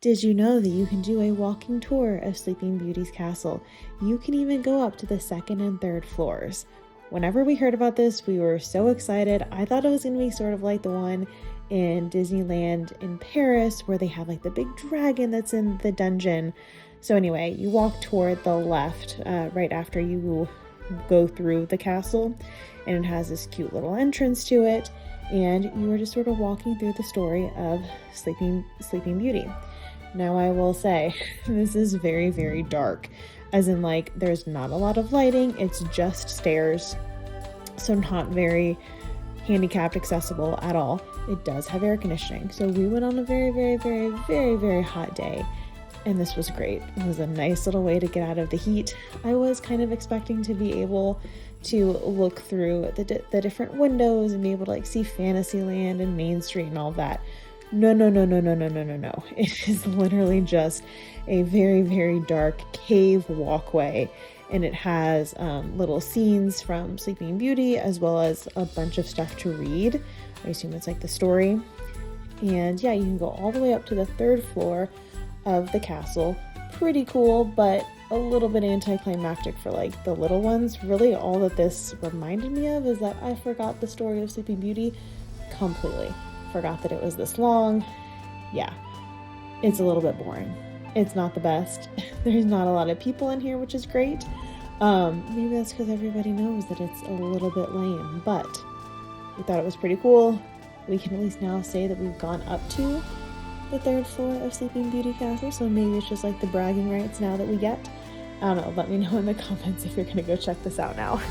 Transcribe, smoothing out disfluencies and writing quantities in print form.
Did you know that you can do a walking tour of Sleeping Beauty's castle? You can even go up to the second and third floors. Whenever we heard about this, we were so excited. I thought it was going to be sort of like the one in Disneyland in Paris, where they have like the big dragon that's in the dungeon. So anyway, you walk toward the left right after you go through the castle, and it has this cute little entrance to it, and you are just sort of walking through the story of Sleeping Beauty. Now I will say, this is very, very dark, as in like there's not a lot of lighting, it's just stairs, so not very handicapped accessible at all. It does have air conditioning, so we went on a very, very, very, very, very hot day, and this was great. It was a nice little way to get out of the heat. I was kind of expecting to be able to look through the different windows and be able to like see Fantasyland and Main Street and all that. No. It is literally just a very, very dark cave walkway, and it has little scenes from Sleeping Beauty as well as a bunch of stuff to read. I assume it's like the story. And yeah, you can go all the way up to the third floor of the castle. Pretty cool, but a little bit anticlimactic for like the little ones. Really, all that this reminded me of is that I forgot the story of Sleeping Beauty completely. Forgot that it was this long. Yeah, it's a little bit boring. It's not the best. There's not a lot of people in here, which is great. Maybe that's because everybody knows that it's a little bit lame, but we thought it was pretty cool. We can at least now say that we've gone up to the third floor of Sleeping Beauty Castle, so maybe it's just like the bragging rights now that we get. I don't know, let me know in the comments if you're gonna go check this out now.